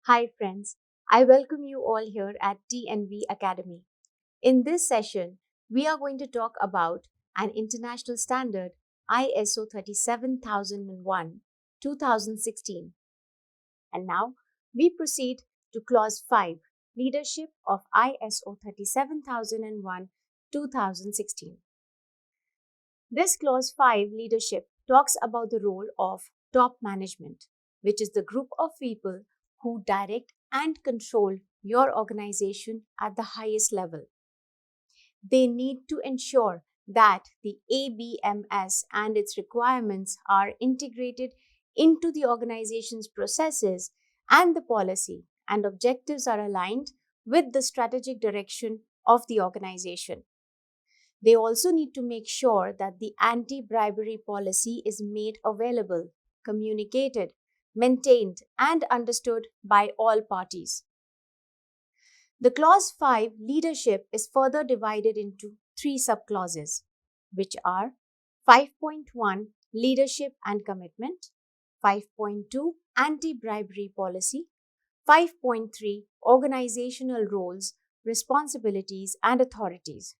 Hi friends, I welcome you all here at TNV Academy. In this session, we are going to talk about an international standard ISO 37001 2016. And now we proceed to Clause 5, Leadership of ISO 37001 2016. This Clause 5 leadership talks about the role of top management, which is the group of people who direct and control your organization at the highest level. They need to ensure that the ABMS and its requirements are integrated into the organization's processes and the policy and objectives are aligned with the strategic direction of the organization. They also need to make sure that the anti-bribery policy is made available, communicated, maintained, and understood by all parties. The Clause 5 leadership is further divided into three subclauses, which are 5.1 leadership and commitment, 5.2 anti-bribery policy, 5.3 organizational roles, responsibilities, and authorities.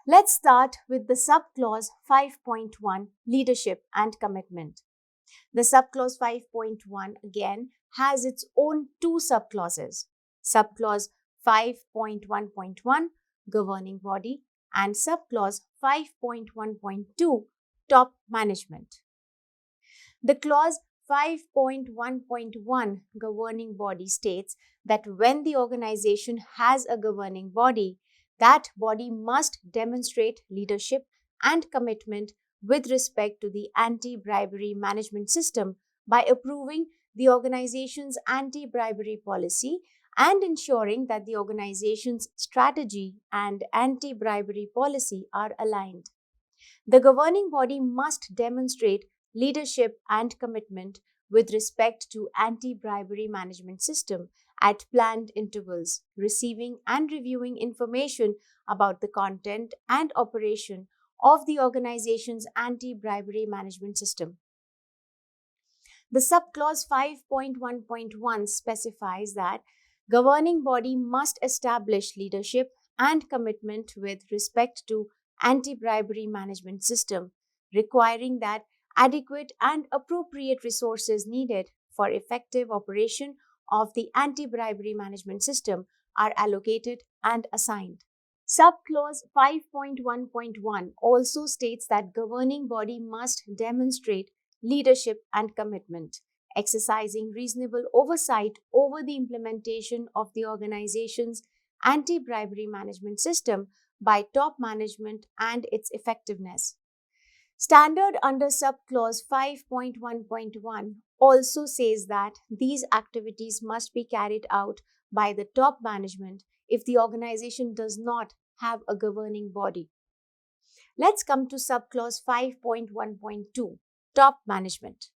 Let's start with the subclause 5.1 leadership and commitment. The subclause 5.1 again has its own two subclauses. Subclause 5.1.1 governing body and subclause 5.1.2 top management. The clause 5.1.1 governing body states that when the organization has a governing body, that body must demonstrate leadership and commitment with respect to the anti-bribery management system by approving the organization's anti-bribery policy and ensuring that the organization's strategy and anti-bribery policy are aligned. The governing body must demonstrate leadership and commitment with respect to anti-bribery management system at planned intervals, receiving and reviewing information about the content and operation of the organization's anti-bribery management system. The subclause 5.1.1 specifies that governing body must establish leadership and commitment with respect to anti-bribery management system, requiring that adequate and appropriate resources needed for effective operation of the anti-bribery management system are allocated and assigned. Subclause 5.1.1 also states that governing body must demonstrate leadership and commitment, exercising reasonable oversight over the implementation of the organization's anti-bribery management system by top management and its effectiveness. Standard under subclause 5.1.1 also says that these activities must be carried out by the top management if the organization does not have a governing body. Let's come to subclause 5.1.2, top management.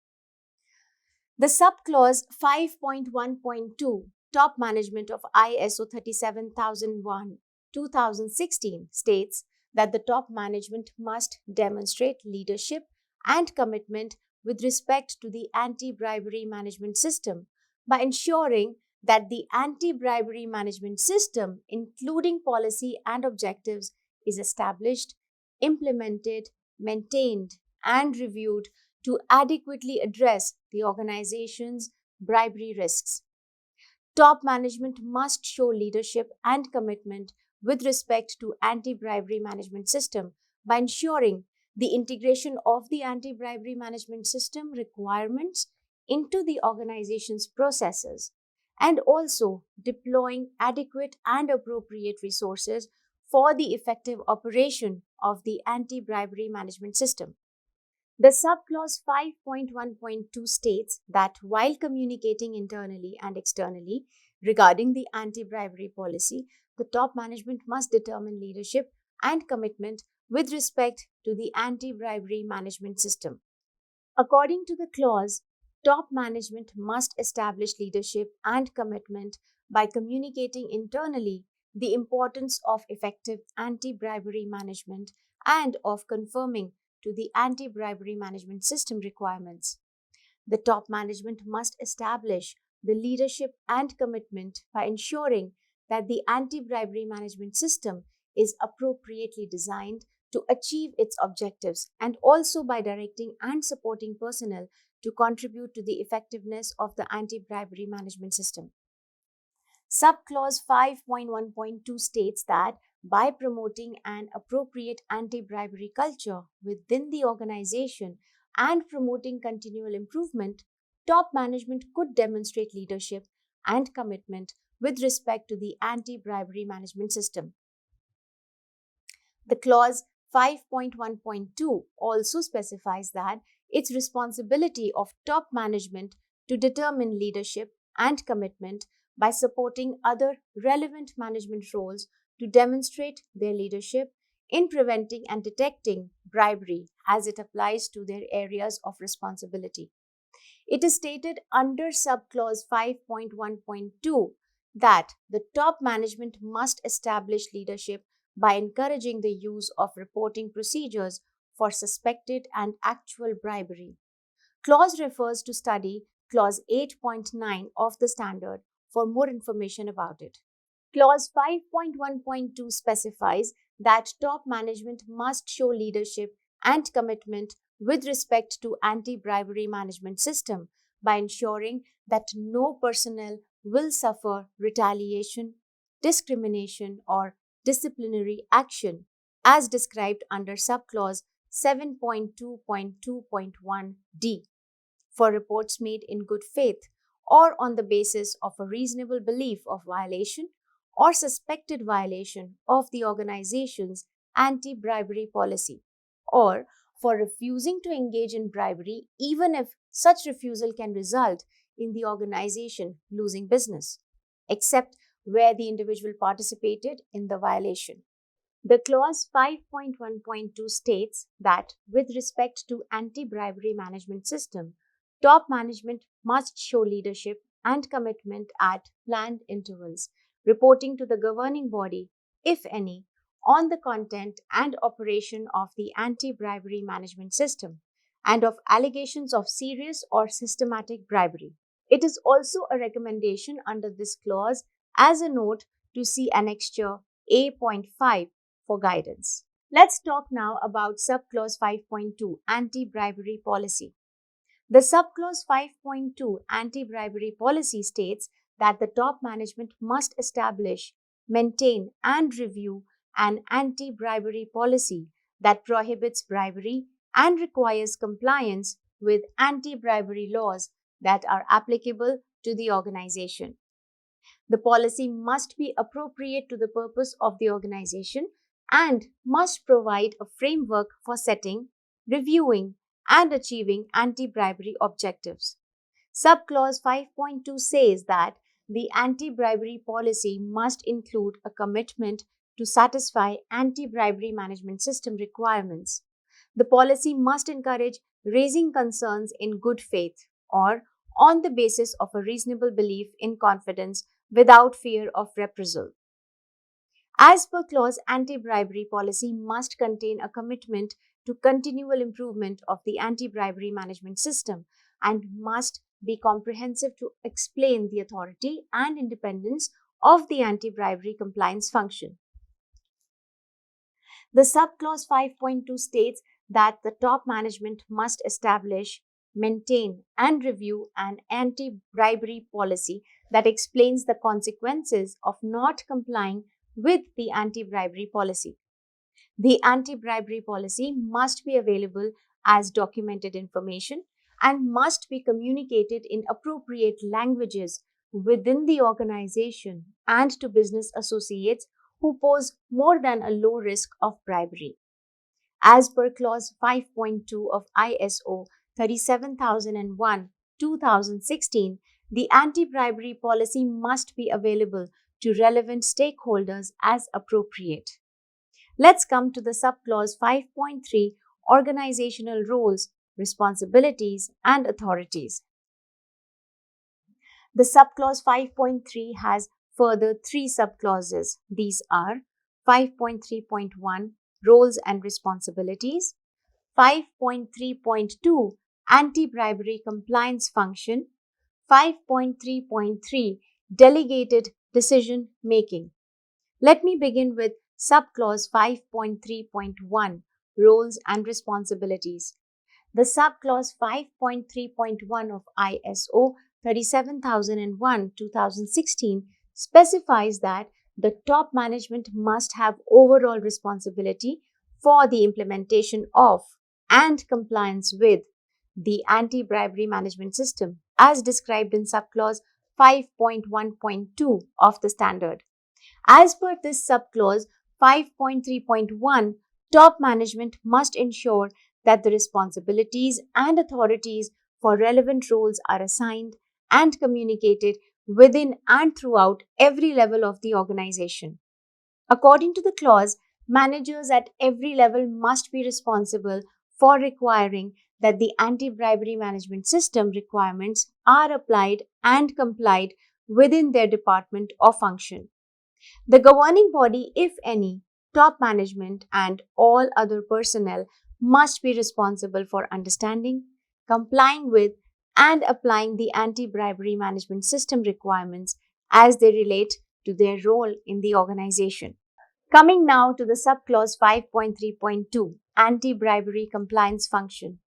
The subclause 5.1.2, top management of ISO 37001 2016 states that the top management must demonstrate leadership and commitment with respect to the anti-bribery management system by ensuring that the anti-bribery management system, including policy and objectives, is established, implemented, maintained, and reviewed to adequately address the organization's bribery risks. Top management must show leadership and commitment with respect to anti-bribery management system by ensuring the integration of the anti-bribery management system requirements into the organization's processes and also deploying adequate and appropriate resources for the effective operation of the anti-bribery management system. The subclause 5.1.2 states that while communicating internally and externally regarding the anti-bribery policy, the top management must determine leadership and commitment with respect to the anti-bribery management system. According to the clause, top management must establish leadership and commitment by communicating internally the importance of effective anti-bribery management and of confirming to the anti-bribery management system requirements. The top management must establish the leadership and commitment by ensuring that the anti-bribery management system is appropriately designed to achieve its objectives, and also by directing and supporting personnel to contribute to the effectiveness of the anti-bribery management system. Subclause 5.1.2 states that by promoting an appropriate anti-bribery culture within the organization and promoting continual improvement, top management could demonstrate leadership and commitment with respect to the anti-bribery management system. The clause 5.1.2 also specifies that it's responsibility of top management to determine leadership and commitment by supporting other relevant management roles to demonstrate their leadership in preventing and detecting bribery as it applies to their areas of responsibility. It is stated under subclause 5.1.2 that the top management must establish leadership by encouraging the use of reporting procedures for suspected and actual bribery. Clause refers to study clause 8.9 of the standard for more information about it. Clause 5.1.2 specifies that top management must show leadership and commitment with respect to anti-bribery management system by ensuring that no personnel will suffer retaliation, discrimination, or disciplinary action as described under subclause 7.2.2.1d for reports made in good faith or on the basis of a reasonable belief of violation or suspected violation of the organization's anti-bribery policy, or for refusing to engage in bribery even if such refusal can result in the organization losing business, except where the individual participated in the violation. The clause 5.1.2 states that with respect to anti-bribery management system, top management must show leadership and commitment at planned intervals, reporting to the governing body, if any, on the content and operation of the anti-bribery management system and of allegations of serious or systematic bribery. It is also a recommendation under this clause as a note to see Annexure A.5 for guidance. Let's talk now about Subclause 5.2 Anti-Bribery Policy. The Subclause 5.2 Anti-Bribery Policy states that the top management must establish, maintain, and review an anti-bribery policy that prohibits bribery and requires compliance with anti-bribery laws that are applicable to the organization. The policy must be appropriate to the purpose of the organization and must provide a framework for setting, reviewing, and achieving anti-bribery objectives. Subclause 5.2 says that the anti-bribery policy must include a commitment to satisfy anti-bribery management system requirements. The policy must encourage raising concerns in good faith or on the basis of a reasonable belief in confidence without fear of reprisal. As per clause, anti-bribery policy must contain a commitment to continual improvement of the anti-bribery management system and must be comprehensive to explain the authority and independence of the anti-bribery compliance function. The subclause 5.2 states that the top management must establish, maintain, and review an anti-bribery policy that explains the consequences of not complying with the anti-bribery policy. The anti-bribery policy must be available as documented information and must be communicated in appropriate languages within the organization and to business associates who pose more than a low risk of bribery. As per clause 5.2 of ISO 37001-2016, the anti-bribery policy must be available to relevant stakeholders as appropriate. Let's come to the subclause 5.3 Organizational Roles, Responsibilities, and Authorities. The subclause 5.3 has further three subclauses. These are 5.3.1 Roles and Responsibilities, 5.3.2 Anti-Bribery Compliance Function. 5.3.3 Delegated Decision Making. Let me begin with Subclause 5.3.1 Roles and Responsibilities. The Subclause 5.3.1 of ISO 37001-2016 specifies that the top management must have overall responsibility for the implementation of and compliance with the anti-bribery management system, as described in Subclause 5.1.2 of the standard. As per this subclause 5.3.1, top management must ensure that the responsibilities and authorities for relevant roles are assigned and communicated within and throughout every level of the organization. According to the clause, managers at every level must be responsible for requiring that the anti-bribery management system requirements are applied and complied within their department or function. The governing body, if any, top management, and all other personnel must be responsible for understanding, complying with, and applying the anti-bribery management system requirements as they relate to their role in the organization. Coming now to the subclause 5.3.2, Anti-Bribery Compliance Function.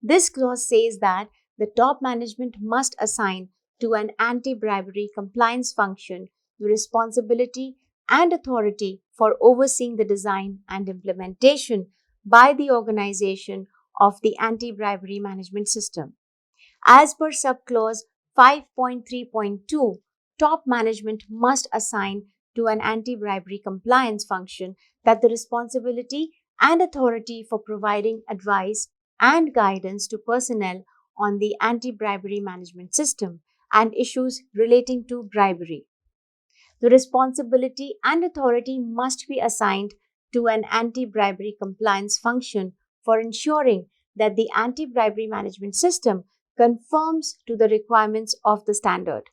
This clause says that the top management must assign to an anti-bribery compliance function the responsibility and authority for overseeing the design and implementation by the organization of the anti-bribery management system. As per subclause 5.3.2, top management must assign to an anti-bribery compliance function that the responsibility and authority for providing advice and guidance to personnel on the anti-bribery management system and issues relating to bribery. The responsibility and authority must be assigned to an anti-bribery compliance function for ensuring that the anti-bribery management system conforms to the requirements of the standard.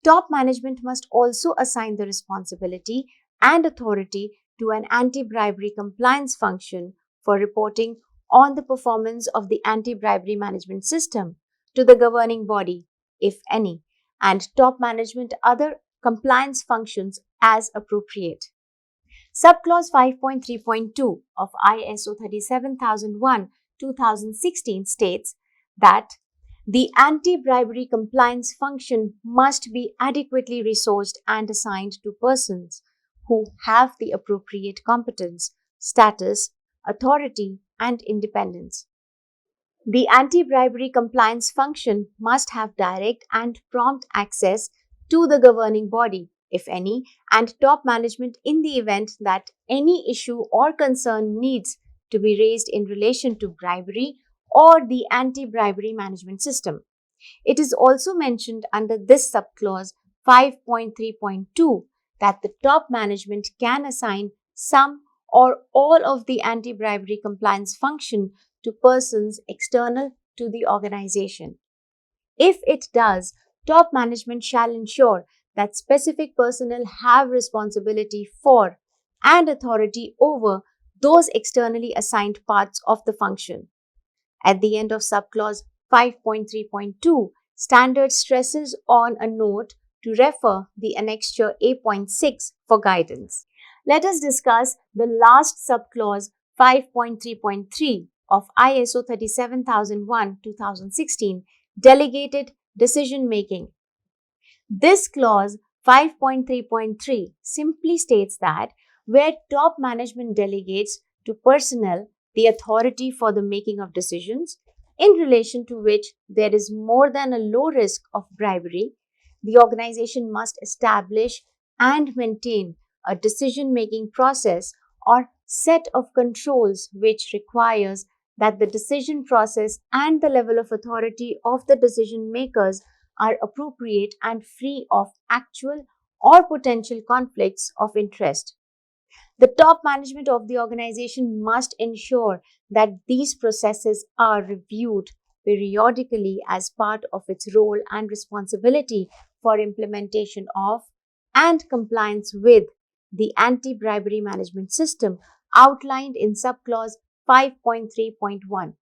Top management must also assign the responsibility and authority to an anti-bribery compliance function for reporting on the performance of the anti-bribery management system to the governing body, if any, and top management other compliance functions as appropriate. Subclause 5.3.2 of ISO 37001-2016 states that the anti-bribery compliance function must be adequately resourced and assigned to persons who have the appropriate competence, status, authority, and independence. The anti-bribery compliance function must have direct and prompt access to the governing body, if any, and top management in the event that any issue or concern needs to be raised in relation to bribery or the anti-bribery management system. It is also mentioned under this subclause 5.3.2 that the top management can assign some or all of the anti-bribery compliance function to persons external to the organization. If it does, top management shall ensure that specific personnel have responsibility for and authority over those externally assigned parts of the function. At the end of subclause 5.3.2, standard stresses on a note to refer the annexure A.6 for guidance. Let us discuss the last subclause 5.3.3 of ISO 37001-2016, Delegated Decision Making. This clause 5.3.3 simply states that where top management delegates to personnel the authority for the making of decisions in relation to which there is more than a low risk of bribery, the organization must establish and maintain a decision-making process or set of controls which requires that the decision process and the level of authority of the decision makers are appropriate and free of actual or potential conflicts of interest. The top management of the organization must ensure that these processes are reviewed periodically as part of its role and responsibility for implementation of and compliance with the anti-bribery management system outlined in subclause 5.3.1.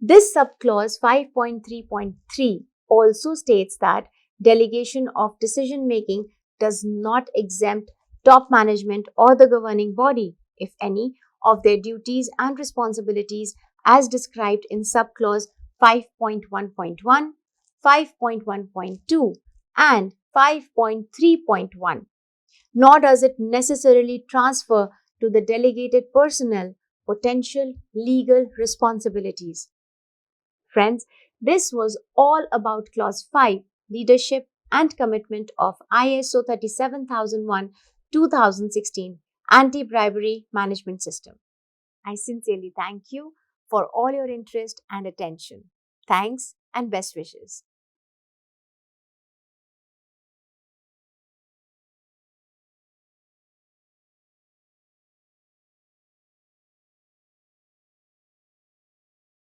This subclause 5.3.3 also states that delegation of decision making does not exempt top management or the governing body, if any, of their duties and responsibilities as described in subclause 5.1.1, 5.1.2, and 5.3.1, nor does it necessarily transfer to the delegated personnel potential legal responsibilities. Friends, this was all about Clause 5, Leadership and Commitment of ISO 37001 2016 Anti-Bribery Management System. I sincerely thank you for all your interest and attention. Thanks and best wishes.